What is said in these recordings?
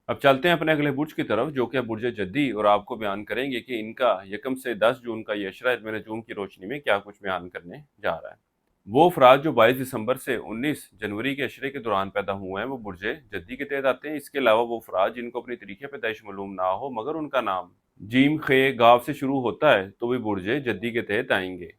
अब चलते हैं अपने अगले बुर्ज की तरफ, जो कि है बुर्ज जद्दी, और आपको बयान करेंगे कि इनका 1 से 10 जून का ये अशरा इत्मीनान नजूम की रोशनी में क्या कुछ बयान करने जा रहा है। वो अफराद जो 22 दिसंबर से 19 जनवरी के अशरे के दौरान पैदा हुए हैं वो बुर्ज जद्दी के तहत आते हैं। इसके अलावा वो अफराद जिनको अपनी तरीके पैदाइश मालूम ना हो मगर उनका नाम जीम खे गाव से शुरू होता है तो वे बुर्ज जद्दी के तहत आएंगे।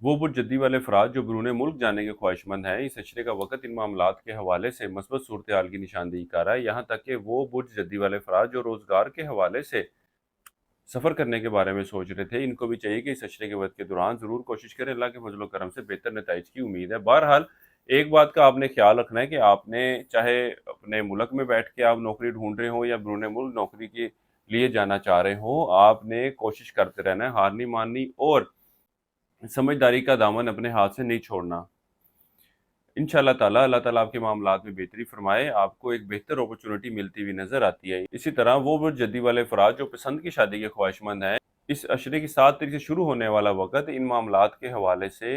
वो बुर्ज जद्दी वाले अफराद जो बैरून मुल्क जाने के ख्वाहिशमंद हैं, इस अशरे का वक़्त इन मामलात के हवाले से मस्बत सूरत हाल की निशानदेही कर रहा है। यहाँ तक कि वो बुर्ज जद्दी वाले अफराद जो रोज़गार के हवाले से सफ़र करने के बारे में सोच रहे थे, इनको भी चाहिए कि इस अशरे के वक़्त के दौरान ज़रूर कोशिश करें। अल्लाह के फज़ल व करम से बेहतर नताइज की उम्मीद है। बहरहाल एक बात का आपने ख्याल रखना है कि आपने चाहे अपने मुल्क में बैठ के आप नौकरी ढूंढ रहे हो या बैरून मुल्क नौकरी के लिए जाना चाह रहे हो, आपने कोशिश करते रहना है, हार नहीं माननी और समझदारी का दामन अपने हाथ से नहीं छोड़ना। इंशाअल्लाह ताला अल्लाह ताला आपके मामलात में बेहतरी फरमाए, आपको एक बेहतर अपॉर्चुनिटी मिलती हुई नज़र आती है। इसी तरह वो जद्दी वाले अफराद जो पसंद की शादी के ख्वाहिशमंद हैं, इस अशरे की 7 तारीख से शुरू होने वाला वक़्त इन मामलात के हवाले से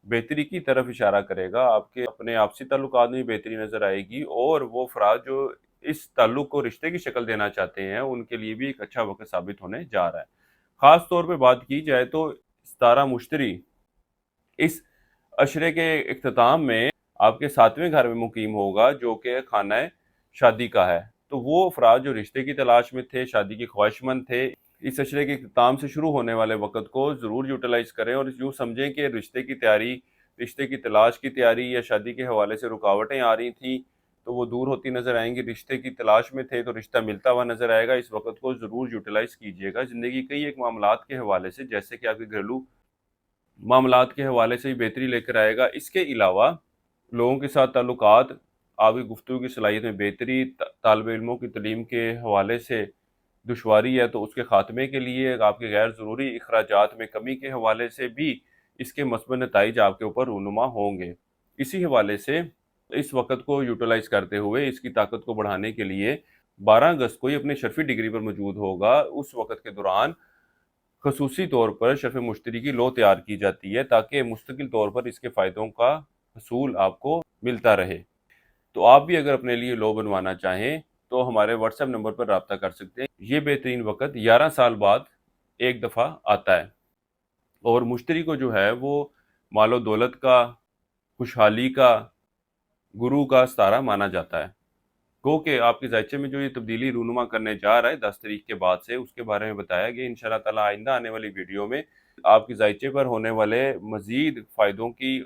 बेहतरी की तरफ इशारा करेगा। आपके अपने आपसी ताल्लुकात में बेहतरी नज़र आएगी और वो अफराद जो इस ताल्लुक को रिश्ते की शक्ल देना चाहते हैं, उनके लिए भी एक अच्छा वक़्त साबित होने जा रहा है। ख़ास तौर पे बात की जाए तो 17 मुश्तरी इस अशरे के इख्तिताम में आपके 7वें घर में मुकीम होगा, जो कि खाना शादी का है। तो वो अफराद जो रिश्ते की तलाश में थे, शादी के ख्वाहिशमंद थे, इस अशरे के इख्तिताम से शुरू होने वाले वक़्त को ज़रूर यूटिलाइज़ करें और यूँ समझें कि रिश्ते की तैयारी, रिश्ते की तलाश की तैयारी या शादी के हवाले से रुकावटें आ रही थीं, तो वो दूर होती नज़र आएँगी। रिश्ते की तलाश में थे, तो रिश्ता मिलता हुआ नज़र आएगा। इस वक़्त को ज़रूर यूटिलाइज़ कीजिएगा। ज़िंदगी के कई एक मामलात के हवाले से, जैसे कि आपके घरेलू मामलात के हवाले से भी बेहतरी लेकर आएगा। इसके अलावा लोगों के साथ ताल्लुकात, आपकी गुफ्तगू की सलाहियत में बेहतरी, तालिब इल्मों की तालीम के हवाले से दुश्वारी है तो उसके ख़ात्मे के लिए, आपके गैर ज़रूरी अखराजात में कमी के हवाले से भी इसके मस्बत नताइज आपके ऊपर रूनुमा होंगे। इसी हवाले से इस वक़्त को यूटिलाइज़ करते हुए इसकी ताकत को बढ़ाने के लिए 12 अगस्त को ये अपनी शर्फ़ी डिग्री पर मौजूद होगा। उस वक़्त के दौरान ख़ुसूसी तौर पर शर्फ़ मुश्तरी की लौ तैयार की जाती है ताकि मुस्तकिल तौर पर इसके फ़ायदों का हसूल आपको मिलता रहे। तो आप भी अगर अपने लिए लौ बनवाना चाहें तो हमारे व्हाट्सएप नंबर पर राब्ता कर सकते हैं। ये बेहतरीन वक़्त 11 साल बाद एक दफ़ा आता है और मुश्तरी को जो है वो मालो दौलत का, खुशहाली का, गुरु का सितारा माना जाता है। गो कि आपके ज़ायचे में जो ये तब्दीली रूनुमा करने जा रहा है 10 तारीख के बाद से, उसके बारे में बताया गया। इंशाअल्लाह ताला आइंदा आने वाली वीडियो में आपके ज़ायचे पर होने वाले मज़ीद फ़ायदों की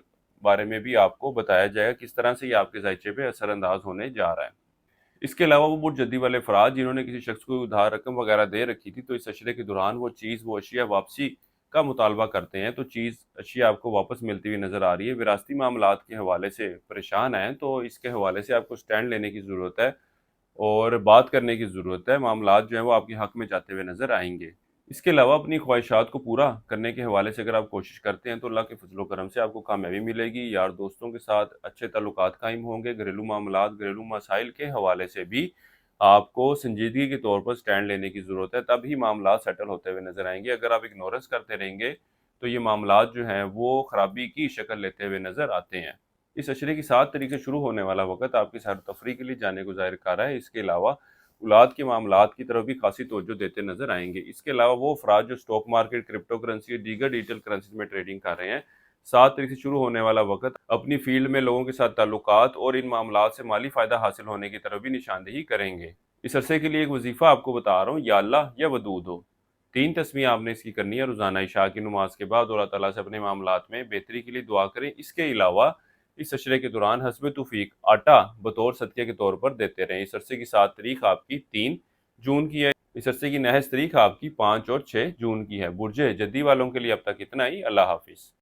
बारे में भी आपको बताया जाएगा, किस तरह से ये आपके ज़ायचे पे असरअंदाज होने जा रहा है। इसके अलावा वो बुर्ज जद्दी वाले अफराद जिन्होंने किसी शख्स को उधार रकम वगैरह दे रखी थी, तो इस अशरे के दौरान वो चीज़, वो अशिया वापसी का मुतालबा करते हैं, तो चीज़, अशिया आपको वापस मिलती हुई नज़र आ रही है। विरासती मामलात के हवाले से परेशान हैं, तो इसके हवाले से आपको स्टैंड लेने की ज़रूरत है और बात करने की ज़रूरत है। मामलात जो हैं वो आपके हक़ में जाते हुए नज़र आएँगे। इसके अलावा अपनी ख्वाहिशात को पूरा करने के हवाले से अगर आप कोशिश करते हैं तो अल्लाह के फज़ल व करम से आपको कामयाबी मिलेगी। यार दोस्तों के साथ अच्छे ताल्लुकात कायम होंगे। घरेलू मामलात, घरेलू मसाइल के हवाले से भी आपको संजीदगी के तौर पर स्टैंड लेने की ज़रूरत है, तभी मामलात सेटल होते हुए नज़र आएँगे। अगर आप इग्नोरेंस करते रहेंगे तो ये मामलात जो हैं वो ख़राबी की शक्ल लेते हुए नज़र आते हैं। इस अशरे की 7 तारीख से शुरू होने वाला वक़्त आपकी सैर तफरीह के लिए जाने को ज़ाहिर कर रहा है। इसके अलावा औलाद के मामलात की तरफ भी खासी तवज्जो देते नज़र आएँगे। इसके अलावा वो अफराद जो स्टॉक मार्केट, क्रिप्टो करेंसी और दीगर डिजिटल करेंसीज़ में ट्रेडिंग कर रहे हैं, 7 तारीख से शुरू होने वाला वक़्त अपनी फ़ील्ड में लोगों के साथ ताल्लुकात और इन मामलात से माली फ़ायदा हासिल होने की तरफ भी निशानदेही करेंगे। इस अरसे के लिए एक वज़ीफ़ा आपको बता रहा हूँ, या अल्लाह या वदूद हो। 3 तस्बीह आपने इसकी करनी है रोज़ाना इशा की नमाज़ के बाद और अल्लाह ताला से अपने मामलात में बेहतरी के लिए दुआ करें। इसके अलावा इस अशरे के दौरान हस्ब तौफीक आटा बतौर सदक़े के तौर पर देते रहें। इस अरसे की 7 तारीख आपकी 3 जून की है। इस अरसे की नहज तारीख आपकी 5 और 6 जून की है। बुर्ज जद्दी वालों के लिए अब तक इतना ही। अल्लाह हाफ़िज़।